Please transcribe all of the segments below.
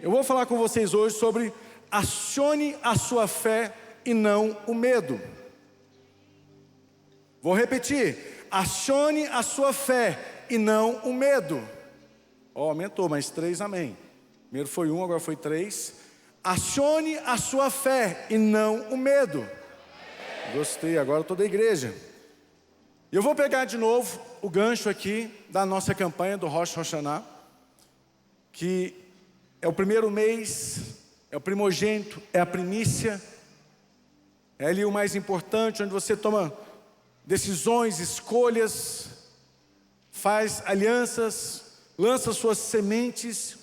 Eu vou falar com vocês hoje sobre acione a sua fé e não o medo. Vou repetir, acione a sua fé e não o medo. Aumentou, mais 3, amém. Primeiro foi 1, agora foi 3. Acione a sua fé e não o medo. Gostei, agora eu estou da igreja. Eu vou pegar de novo o gancho aqui da nossa campanha do Rosh Hashanah, que é o primeiro mês, é o primogênito, é a primícia, é ali o mais importante, onde você toma decisões, escolhas, faz alianças, lança suas sementes.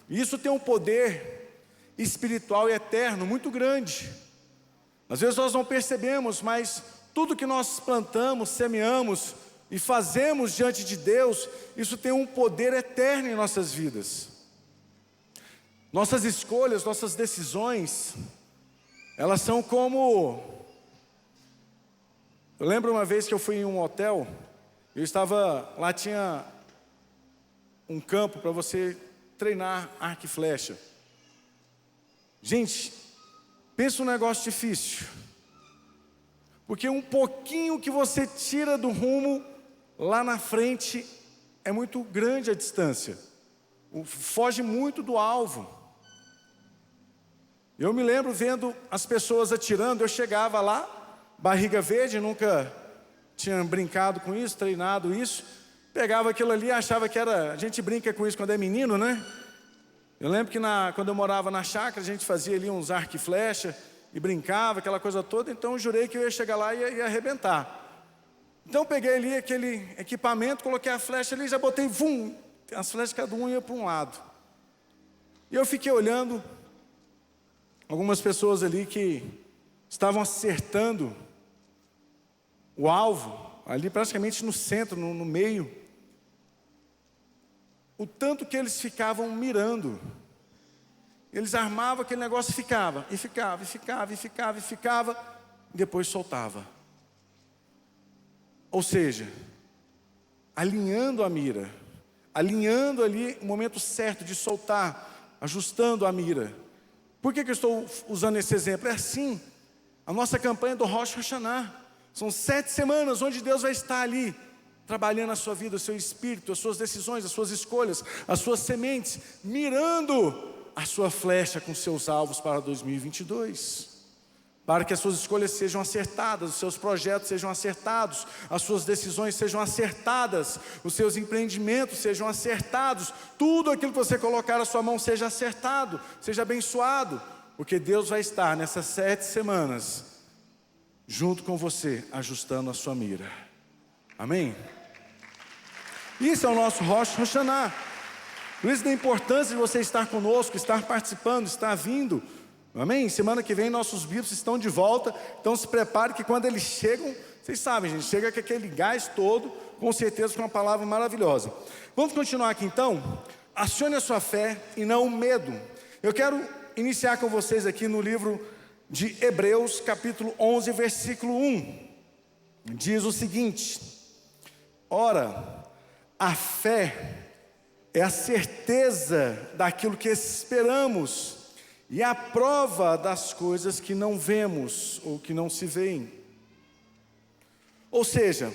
E isso tem um poder espiritual e eterno muito grande. Às vezes nós não percebemos, mas tudo que nós plantamos, semeamos e fazemos diante de Deus, isso tem um poder eterno em nossas vidas. Nossas escolhas, nossas decisões, elas são como... Eu lembro uma vez que eu fui em um hotel, eu estava, lá tinha um campo para você treinar arco e flecha. Gente, pensa um negócio difícil, porque um pouquinho que você tira do rumo, lá na frente, é muito grande a distância, foge muito do alvo. Eu me lembro vendo as pessoas atirando, eu chegava lá, barriga verde, nunca tinha brincado com isso, treinado isso, pegava aquilo ali, achava que era, a gente brinca com isso quando é menino, né? Eu lembro que quando eu morava na chácara, a gente fazia ali uns arco e flecha, e brincava, aquela coisa toda, então eu jurei que eu ia chegar lá e ia arrebentar. Então eu peguei ali aquele equipamento, coloquei a flecha ali, já botei, vum, as flechas cada um ia para um lado. E eu fiquei olhando algumas pessoas ali que estavam acertando o alvo, ali praticamente no centro, no meio. O tanto que eles ficavam mirando. Eles armavam aquele negócio e ficava, e depois soltava. Ou seja, alinhando a mira, alinhando ali o momento certo de soltar, ajustando a mira. Por que eu estou usando esse exemplo? É assim, a nossa campanha do Rosh Hashanah. São 7 semanas onde Deus vai estar ali, trabalhando a sua vida, o seu espírito, as suas decisões, as suas escolhas, as suas sementes, mirando a sua flecha com seus alvos para 2022. Para que as suas escolhas sejam acertadas, os seus projetos sejam acertados, as suas decisões sejam acertadas, os seus empreendimentos sejam acertados, tudo aquilo que você colocar na sua mão seja acertado, seja abençoado, porque Deus vai estar nessas 7 semanas, junto com você, ajustando a sua mira. Amém? Isso é o nosso Rosh Hashanah. Por isso da importância de você estar conosco, estar participando, estar vindo. Amém? Semana que vem nossos bispos estão de volta, então se prepare que quando eles chegam, vocês sabem, gente, chega com aquele gás todo, com certeza com uma palavra maravilhosa. Vamos continuar aqui então. Acione a sua fé e não o medo. Eu quero iniciar com vocês aqui no livro de Hebreus, capítulo 11, versículo 1. Diz o seguinte: ora, a fé é a certeza daquilo que esperamos, e a prova das coisas que não vemos, ou que não se veem. Ou seja,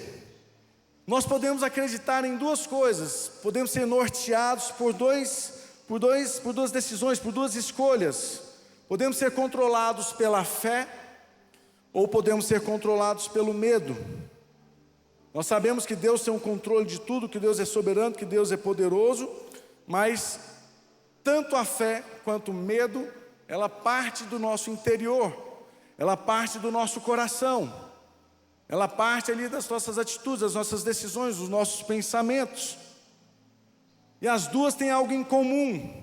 nós podemos acreditar em duas coisas, podemos ser norteados por duas decisões, por duas escolhas. Podemos ser controlados pela fé, ou podemos ser controlados pelo medo. Nós sabemos que Deus tem um controle de tudo, que Deus é soberano, que Deus é poderoso, mas tanto a fé quanto o medo, ela parte do nosso interior, ela parte do nosso coração, ela parte ali das nossas atitudes, das nossas decisões, dos nossos pensamentos. E as duas têm algo em comum.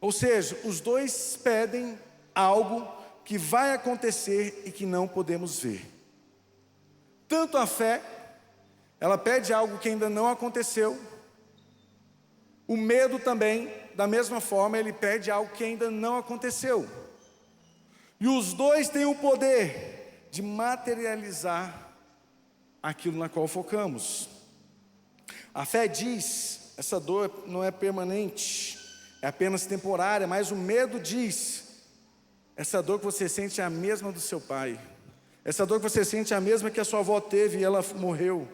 Ou seja, os dois pedem algo que vai acontecer e que não podemos ver. Tanto a fé, ela pede algo que ainda não aconteceu. O medo também, da mesma forma, ele pede algo que ainda não aconteceu. E os dois têm o poder de materializar aquilo na qual focamos. A fé diz, essa dor não é permanente, é apenas temporária, mas o medo diz: essa dor que você sente é a mesma do seu pai. Essa dor que você sente é a mesma que a sua avó teve e ela morreu.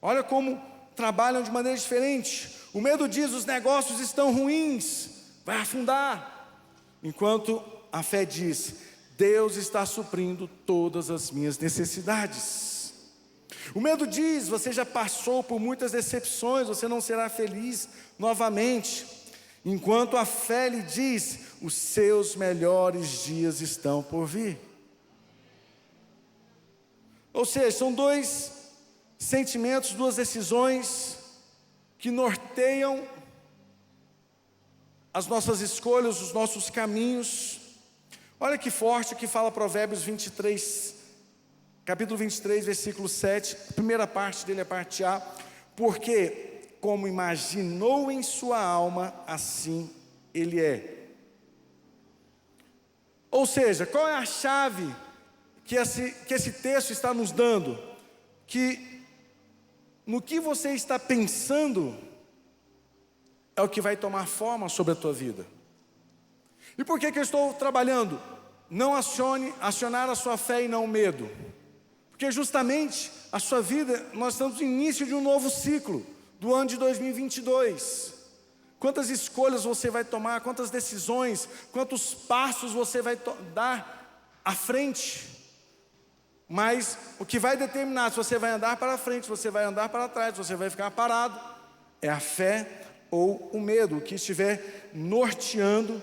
Olha como trabalham de maneira diferente. O medo diz: os negócios estão ruins, vai afundar. Enquanto a fé diz: Deus está suprindo todas as minhas necessidades. O medo diz: você já passou por muitas decepções, você não será feliz novamente. Enquanto a fé lhe diz: os seus melhores dias estão por vir. Ou seja, são dois sentimentos, duas decisões que norteiam as nossas escolhas, os nossos caminhos. Olha que forte que fala Provérbios 23, capítulo 23, versículo 7, a primeira parte dele é a parte A: porque como imaginou em sua alma, assim ele é. Ou seja, qual é a chave que esse texto está nos dando? Que no que você está pensando é o que vai tomar forma sobre a tua vida. E por que eu estou trabalhando? Não acionar a sua fé e não o medo. Porque justamente a sua vida, nós estamos no início de um novo ciclo, do ano de 2022. Quantas escolhas você vai tomar, quantas decisões, quantos passos você vai dar à frente. Mas o que vai determinar se você vai andar para frente, se você vai andar para trás, se você vai ficar parado, é a fé ou o medo. O que estiver norteando,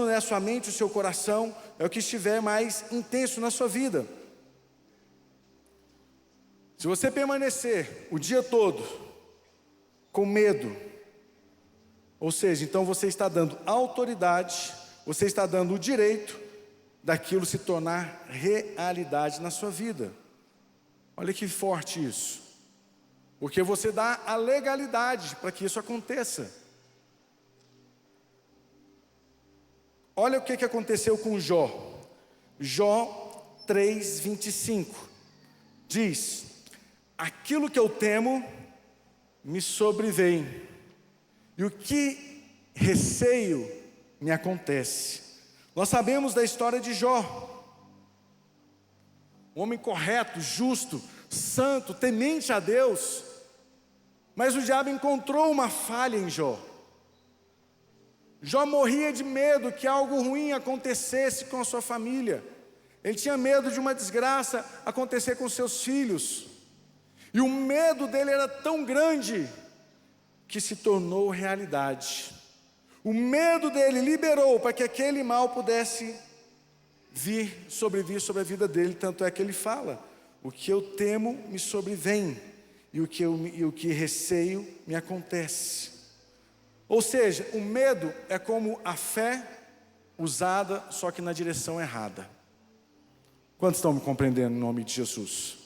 na sua mente, o seu coração, é o que estiver mais intenso na sua vida. Se você permanecer o dia todo com medo, ou seja, então você está dando autoridade, você está dando o direito daquilo se tornar realidade na sua vida. Olha que forte isso. Porque você dá a legalidade para que isso aconteça. Olha o que aconteceu com Jó. Jó 3:25 diz: aquilo que eu temo me sobrevém, e o que receio me acontece. Nós sabemos da história de Jó, um homem correto, justo, santo, temente a Deus, mas o diabo encontrou uma falha em Jó. Jó morria de medo que algo ruim acontecesse com a sua família. Ele tinha medo de uma desgraça acontecer com seus filhos. E o medo dele era tão grande que se tornou realidade. O medo dele liberou para que aquele mal pudesse vir sobre a vida dele. Tanto é que ele fala: o que eu temo me sobrevém, e o que receio me acontece. Ou seja, o medo é como a fé usada, só que na direção errada. Quantos estão me compreendendo em nome de Jesus?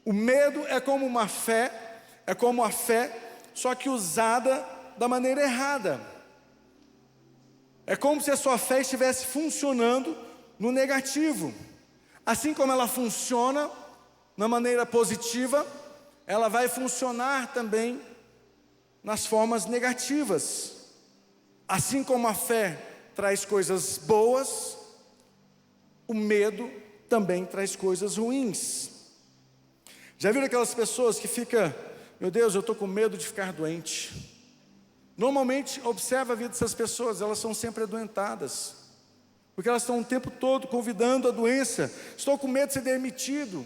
O medo é como a fé, só que usada da maneira errada. É como se a sua fé estivesse funcionando no negativo. Assim como ela funciona na maneira positiva, ela vai funcionar também nas formas negativas. Assim como a fé traz coisas boas, o medo também traz coisas ruins. Já viram aquelas pessoas que ficam: meu Deus, eu estou com medo de ficar doente. Normalmente, observa a vida dessas pessoas, elas são sempre adoentadas, porque elas estão o tempo todo convidando a doença. Estou com medo de ser demitido,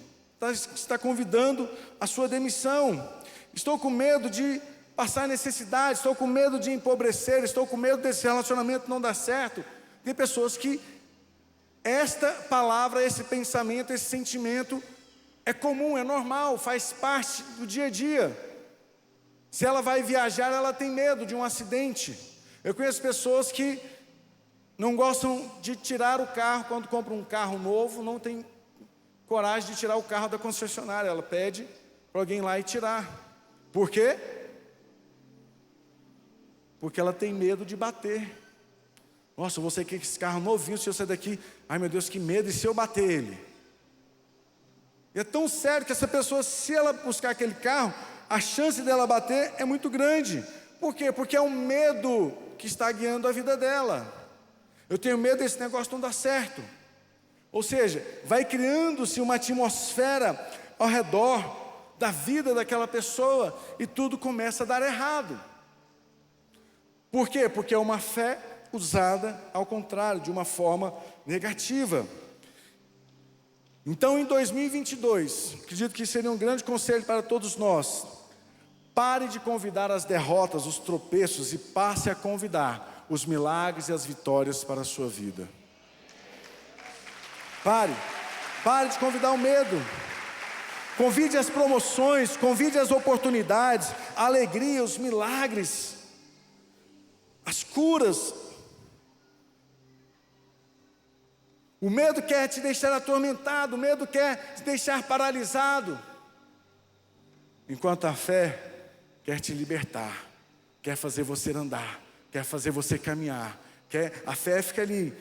está convidando a sua demissão. Estou com medo de passar necessidade, estou com medo de empobrecer, estou com medo desse relacionamento não dar certo. Tem pessoas que esta palavra, esse pensamento, esse sentimento é comum, é normal, faz parte do dia a dia. Se ela vai viajar, ela tem medo de um acidente. Eu conheço pessoas que não gostam de tirar o carro quando compram um carro novo, não tem coragem de tirar o carro da concessionária. Ela pede para alguém lá e tirar. Por quê? Porque ela tem medo de bater. Nossa, você quer que esse carro novinho, se eu sair daqui, ai meu Deus, que medo, e se eu bater ele? E é tão sério que essa pessoa, se ela buscar aquele carro, a chance dela bater é muito grande. Por quê? Porque é o medo que está guiando a vida dela. Eu tenho medo desse negócio não dar certo. Ou seja, vai criando-se uma atmosfera ao redor da vida daquela pessoa e tudo começa a dar errado. Por quê? Porque é uma fé usada ao contrário, de uma forma negativa. Então, em 2022, acredito que seria um grande conselho para todos nós: pare de convidar as derrotas, os tropeços e passe a convidar os milagres e as vitórias para a sua vida. Pare de convidar o medo. Convide as promoções, convide as oportunidades, a alegria, os milagres, as curas. O medo quer te deixar atormentado, o medo quer te deixar paralisado, enquanto a fé quer te libertar, quer fazer você andar, quer fazer você caminhar. A fé fica ali,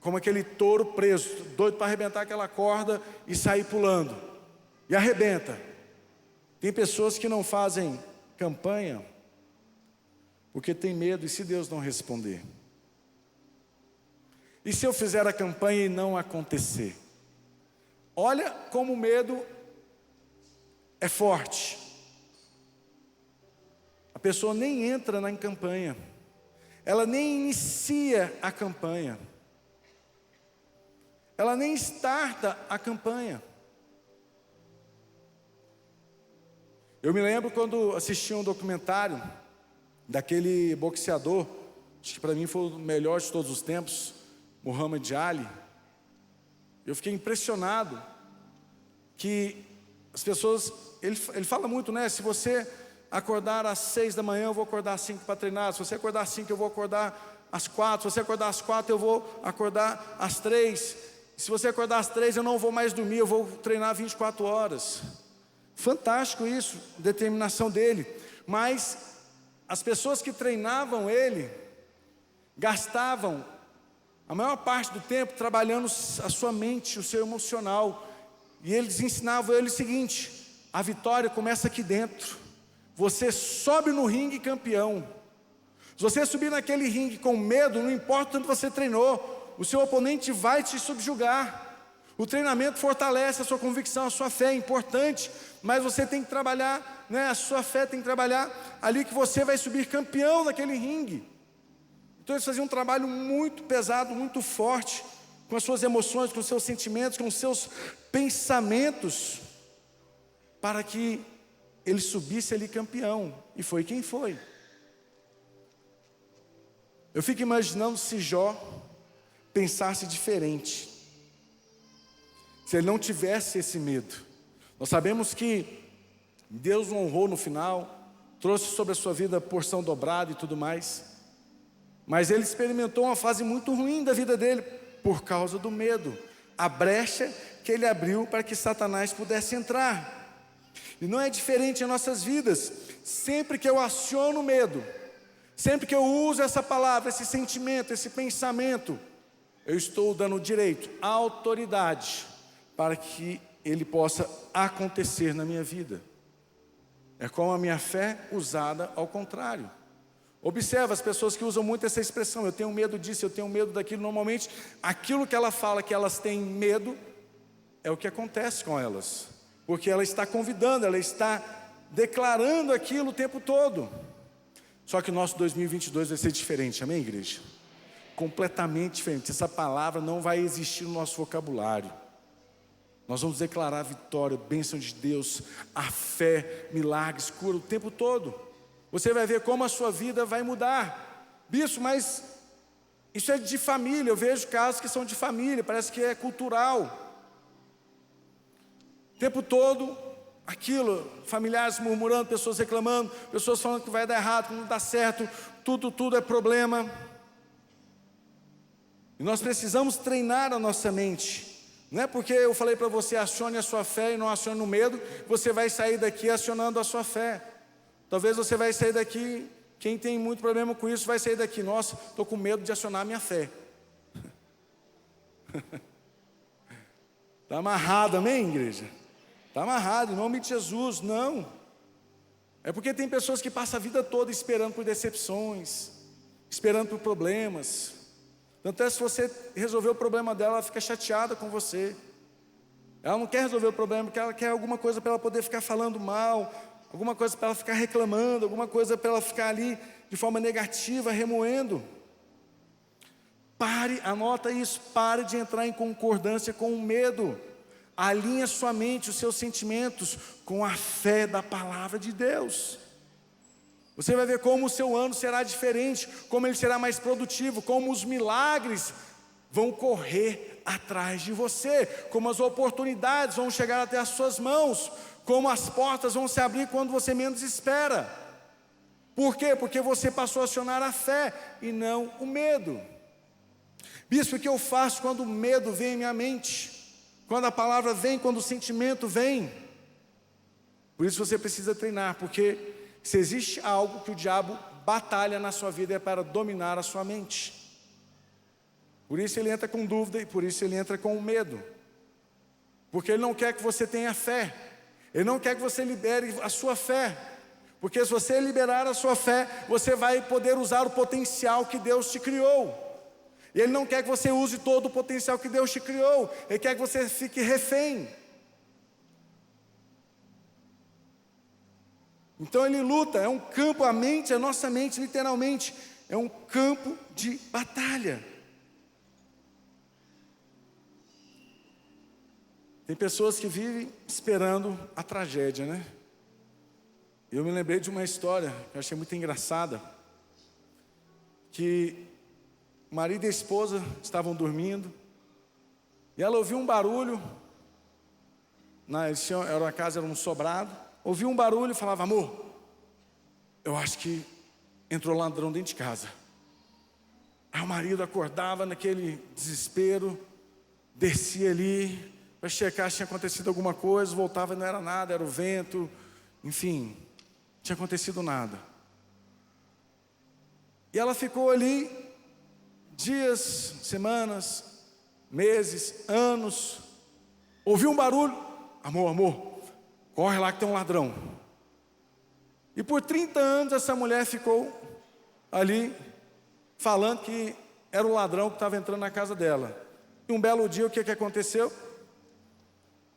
como aquele touro preso, doido para arrebentar aquela corda e sair pulando. E arrebenta. Tem pessoas que não fazem campanha porque tem medo, e se Deus não responder? E se eu fizer a campanha e não acontecer? Olha como o medo é forte. A pessoa nem entra na campanha, ela nem inicia a campanha, ela nem starta a campanha. Eu me lembro quando assisti um documentário daquele boxeador, acho que para mim foi o melhor de todos os tempos, Muhammad Ali. Eu fiquei impressionado que as pessoas, ele fala muito, né? Se você acordar às 6 da manhã, eu vou acordar às 5 para treinar. Se você acordar às 5, eu vou acordar às 4. Se você acordar às 4, eu vou acordar às 3. Se você acordar às 3, eu não vou mais dormir, eu vou treinar 24 horas. Fantástico isso, a determinação dele. Mas as pessoas que treinavam ele gastavam a maior parte do tempo trabalhando a sua mente, o seu emocional. E eles ensinavam ele o seguinte: a vitória começa aqui dentro. Você sobe no ringue campeão. Se você subir naquele ringue com medo, não importa tanto você treinou, o seu oponente vai te subjugar. O treinamento fortalece a sua convicção, a sua fé, é importante, mas você tem que trabalhar, né? A sua fé tem que trabalhar ali que você vai subir campeão naquele ringue. Então eles faziam um trabalho muito pesado, muito forte, com as suas emoções, com os seus sentimentos, com os seus pensamentos, para que ele subisse ali campeão, e foi quem foi. Eu fico imaginando se Jó pensasse diferente, se ele não tivesse esse medo. Nós sabemos que Deus o honrou no final, trouxe sobre a sua vida porção dobrada e tudo mais, mas ele experimentou uma fase muito ruim da vida dele, por causa do medo, a brecha que ele abriu para que Satanás pudesse entrar. E não é diferente em nossas vidas. Sempre que eu aciono o medo, sempre que eu uso essa palavra, esse sentimento, esse pensamento, eu estou dando direito, autoridade, para que ele possa acontecer na minha vida. É como a minha fé usada ao contrário. Observa as pessoas que usam muito essa expressão: eu tenho medo disso, eu tenho medo daquilo. Normalmente, aquilo que ela fala que elas têm medo, é o que acontece com elas, porque ela está convidando, ela está declarando aquilo o tempo todo. Só que o nosso 2022 vai ser diferente, amém, igreja? Completamente diferente. Essa palavra não vai existir no nosso vocabulário. Nós vamos declarar a vitória, a bênção de Deus, a fé, milagres, cura o tempo todo. Você vai ver como a sua vida vai mudar. Bispo, mas isso é de família. Eu vejo casos que são de família, parece que é cultural. O tempo todo, aquilo, familiares murmurando, pessoas reclamando, pessoas falando que vai dar errado, que não dá certo, tudo é problema. E nós precisamos treinar a nossa mente. Não é porque eu falei para você, acione a sua fé e não acione o medo, você vai sair daqui acionando a sua fé. Talvez você vai sair daqui, quem tem muito problema com isso, vai sair daqui: nossa, estou com medo de acionar a minha fé. Está amarrado, amém, igreja? Está amarrado, em nome de Jesus. Não. É porque tem pessoas que passam a vida toda esperando por decepções, esperando por problemas. Tanto é, se você resolver o problema dela, ela fica chateada com você. Ela não quer resolver o problema porque ela quer alguma coisa para ela poder ficar falando mal, alguma coisa para ela ficar reclamando, alguma coisa para ela ficar ali de forma negativa, remoendo. Pare, anota isso, pare de entrar em concordância com o medo. Alinhe sua mente, os seus sentimentos com a fé da palavra de Deus. Você vai ver como o seu ano será diferente, como ele será mais produtivo, como os milagres vão correr atrás de você, como as oportunidades vão chegar até as suas mãos, como as portas vão se abrir quando você menos espera. Por quê? Porque você passou a acionar a fé e não o medo. Bispo, o que eu faço quando o medo vem em minha mente? Quando a palavra vem, quando o sentimento vem? Por isso você precisa treinar, porque se existe algo que o diabo batalha na sua vida é para dominar a sua mente. Por isso ele entra com dúvida e por isso ele entra com medo. Porque ele não quer que você tenha fé. Ele não quer que você libere a sua fé. Porque se você liberar a sua fé, você vai poder usar o potencial que Deus te criou. E Ele não quer que você use todo o potencial que Deus te criou. Ele quer que você fique refém. Então Ele luta, é um campo, a mente, a nossa mente literalmente, é um campo de batalha. Tem pessoas que vivem esperando a tragédia, né? Eu me lembrei de uma história que eu achei muito engraçada, que o marido e a esposa estavam dormindo, e ela ouviu um barulho, era uma casa, era um sobrado, ouviu um barulho e falava: amor, eu acho que entrou ladrão dentro de casa. Aí o marido acordava naquele desespero, descia ali para checar se tinha acontecido alguma coisa, voltava e não era nada, era o vento, enfim, não tinha acontecido nada. E ela ficou ali dias, semanas, meses, anos, ouviu um barulho: amor, corre lá que tem um ladrão. E por 30 anos essa mulher ficou ali falando que era o ladrão que estava entrando na casa dela. E um belo dia, o que aconteceu?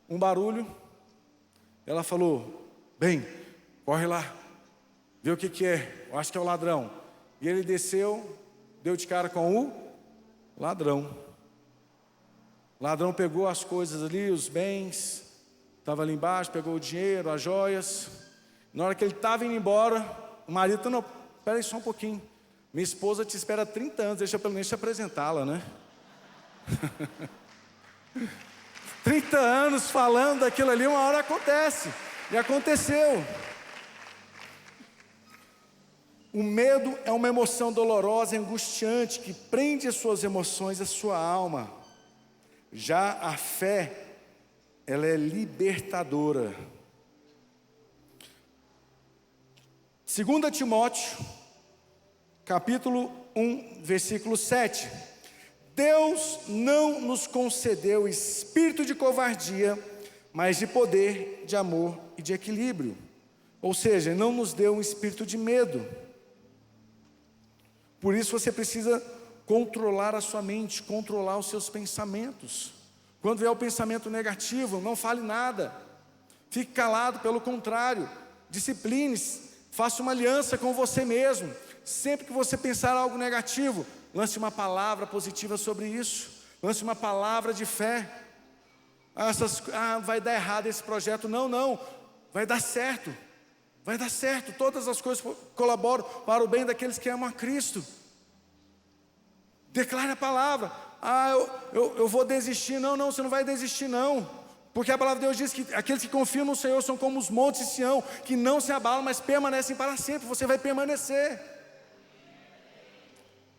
Um barulho. Ela falou: bem, corre lá, vê o que é, eu acho que é o ladrão. E ele desceu, deu de cara com o ladrão. O ladrão pegou as coisas ali, os bens, estava ali embaixo, pegou o dinheiro, as joias. Na hora que ele estava indo embora, o marido: não, espera aí só um pouquinho, minha esposa te espera há 30 anos, deixa eu pelo menos te apresentá-la, né? 30 anos falando daquilo ali, uma hora acontece, e aconteceu. O medo é uma emoção dolorosa e angustiante que prende as suas emoções, a sua alma. Já a fé, ela é libertadora. 2 Timóteo, capítulo 1, versículo 7. Deus não nos concedeu espírito de covardia, mas de poder, de amor e de equilíbrio. Ou seja, não nos deu um espírito de medo. Por isso você precisa controlar a sua mente, controlar os seus pensamentos. Quando vier o pensamento negativo, não fale nada. Fique calado, pelo contrário, discipline-se, faça uma aliança com você mesmo. Sempre que você pensar algo negativo, lance uma palavra positiva sobre isso. Lance uma palavra de fé. Vai dar errado esse projeto. Não, vai dar certo. Vai dar certo, todas as coisas colaboram para o bem daqueles que amam a Cristo. Declare a palavra. Eu vou desistir. Não, você não vai desistir não. Porque a palavra de Deus diz que aqueles que confiam no Senhor são como os montes de Sião, que não se abalam, mas permanecem para sempre. Você vai permanecer.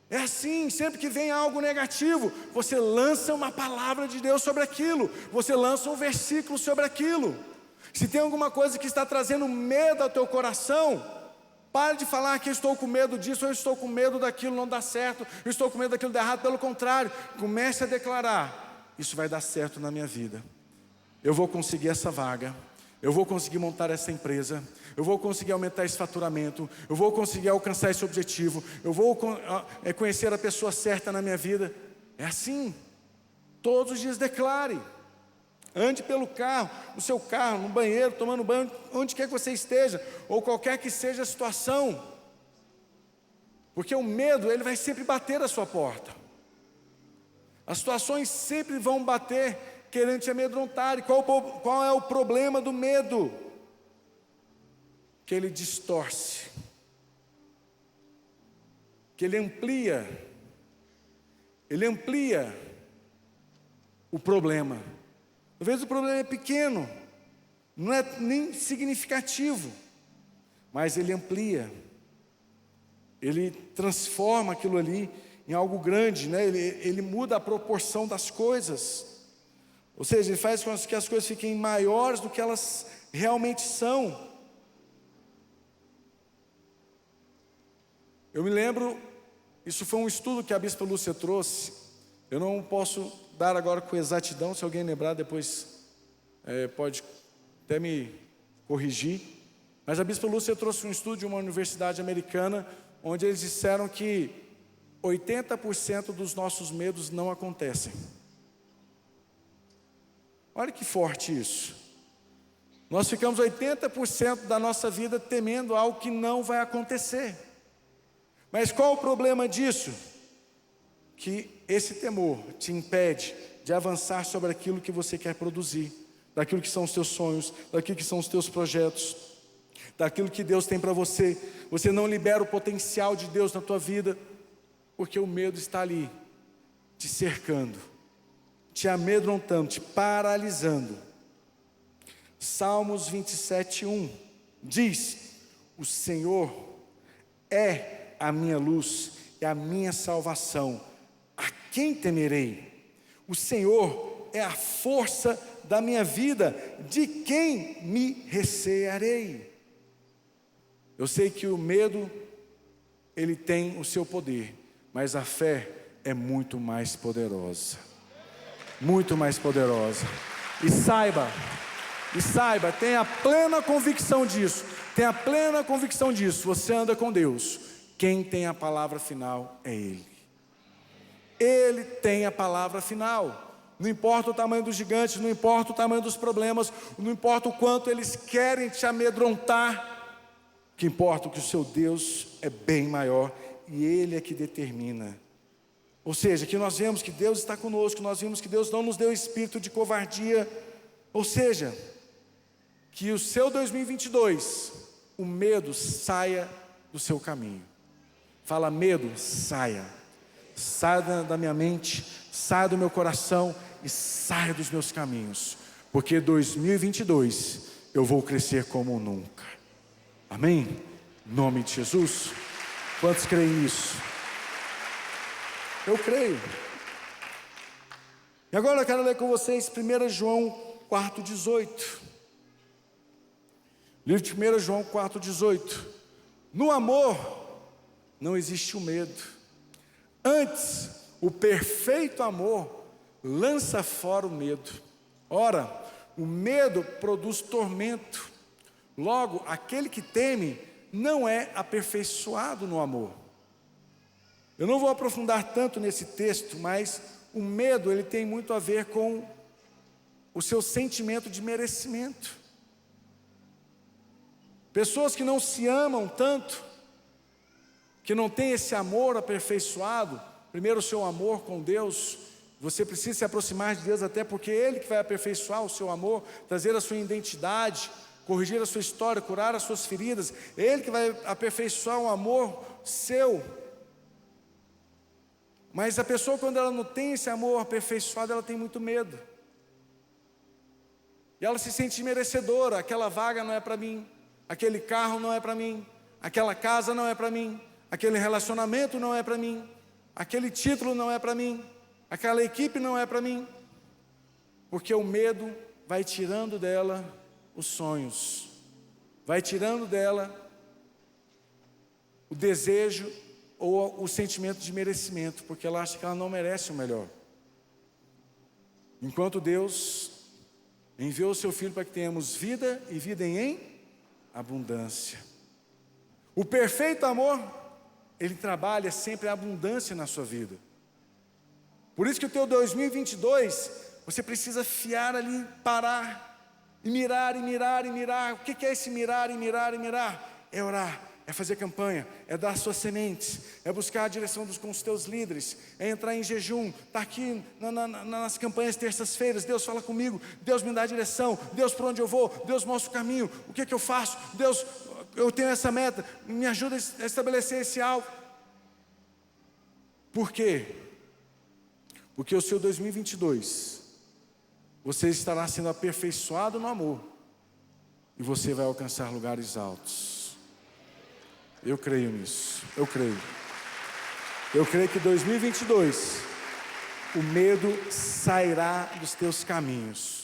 É assim, sempre que vem algo negativo, você lança uma palavra de Deus sobre aquilo. Você lança um versículo sobre aquilo. Se tem alguma coisa que está trazendo medo ao teu coração, pare de falar que eu estou com medo disso, ou eu estou com medo daquilo não dar certo, eu estou com medo daquilo dar errado. Pelo contrário, comece a declarar: isso vai dar certo na minha vida, eu vou conseguir essa vaga, eu vou conseguir montar essa empresa, eu vou conseguir aumentar esse faturamento, eu vou conseguir alcançar esse objetivo, eu vou conhecer a pessoa certa na minha vida. É assim. Todos os dias declare. Ande pelo carro, no seu carro, no banheiro, tomando banho, onde quer que você esteja, ou qualquer que seja a situação. Porque o medo, ele vai sempre bater a sua porta. As situações sempre vão bater, querendo te amedrontar. E qual é o problema do medo? Que ele distorce, que ele amplia o problema. Às vezes o problema é pequeno, não é nem significativo, mas ele amplia, ele transforma aquilo ali em algo grande, né? Ele muda a proporção das coisas, ou seja, ele faz com que as coisas fiquem maiores do que elas realmente são. Eu me lembro, isso foi um estudo que a Bispa Lúcia trouxe, eu não posso dar agora com exatidão, se alguém lembrar depois pode até me corrigir, mas a Bispa Lúcia trouxe um estudo de uma universidade americana, onde eles disseram que 80% dos nossos medos não acontecem. Olha que forte isso. Nós ficamos 80% da nossa vida temendo algo que não vai acontecer. Mas qual o problema disso? Que esse temor te impede de avançar sobre aquilo que você quer produzir, daquilo que são os teus sonhos, daquilo que são os teus projetos, daquilo que Deus tem para você. Você não libera o potencial de Deus na tua vida, porque o medo está ali, te cercando, te amedrontando, te paralisando. Salmos 27:1 diz: o Senhor é a minha luz e a minha salvação, a quem temerei? O Senhor é a força da minha vida, de quem me recearei? Eu sei que o medo, ele tem o seu poder, mas a fé é muito mais poderosa. Muito mais poderosa. E saiba, tenha plena convicção disso. Tenha plena convicção disso. Você anda com Deus. Quem tem a palavra final é Ele. Ele tem a palavra final. Não importa o tamanho dos gigantes, não importa o tamanho dos problemas, não importa o quanto eles querem te amedrontar. O que importa é que o seu Deus é bem maior e Ele é que determina. Ou seja, que nós vemos que Deus está conosco, nós vimos que Deus não nos deu espírito de covardia. Ou seja, que o seu 2022, o medo saia do seu caminho. Fala: medo, saia. Saia da minha mente, saia do meu coração e saia dos meus caminhos. Porque 2022 eu vou crescer como nunca. Amém? Em nome de Jesus. Quantos creem nisso? Eu creio. E agora eu quero ler com vocês 1 João 4,18. Livro de 1 João 4,18. No amor não existe o medo. Antes, o perfeito amor lança fora o medo. Ora, o medo produz tormento. Logo, aquele que teme não é aperfeiçoado no amor. Eu não vou aprofundar tanto nesse texto, mas o medo, ele tem muito a ver com o seu sentimento de merecimento. Pessoas que não se amam tanto, que não têm esse amor aperfeiçoado, primeiro o seu amor com Deus, você precisa se aproximar de Deus, até porque Ele que vai aperfeiçoar o seu amor, trazer a sua identidade, corrigir a sua história, curar as suas feridas. Ele que vai aperfeiçoar o amor seu. Mas a pessoa, quando ela não tem esse amor aperfeiçoado, ela tem muito medo. E ela se sente merecedora. Aquela vaga não é para mim, aquele carro não é para mim, aquela casa não é para mim, aquele relacionamento não é para mim, aquele título não é para mim, aquela equipe não é para mim. Porque o medo vai tirando dela os sonhos, vai tirando dela o desejo ou o sentimento de merecimento, porque ela acha que ela não merece o melhor. Enquanto Deus, enviou o seu Filho para que tenhamos vida e vida em abundância. O perfeito amor, ele trabalha sempre a abundância na sua vida. Por isso que o teu 2022, você precisa fiar ali, parar, e mirar, e mirar, e mirar. O que é esse mirar, e mirar, e mirar? É orar, é fazer campanha, é dar suas sementes, é buscar a direção com os teus líderes, é entrar em jejum, estar aqui nas campanhas terças-feiras. Deus fala comigo, Deus me dá a direção, Deus para onde eu vou, Deus mostra o caminho, o que eu faço, Deus, eu tenho essa meta, me ajuda a estabelecer esse alvo. Por quê? Porque o seu 2022, você estará sendo aperfeiçoado no amor, e você vai alcançar lugares altos. Eu creio nisso, eu creio. Eu creio que 2022, o medo sairá dos teus caminhos.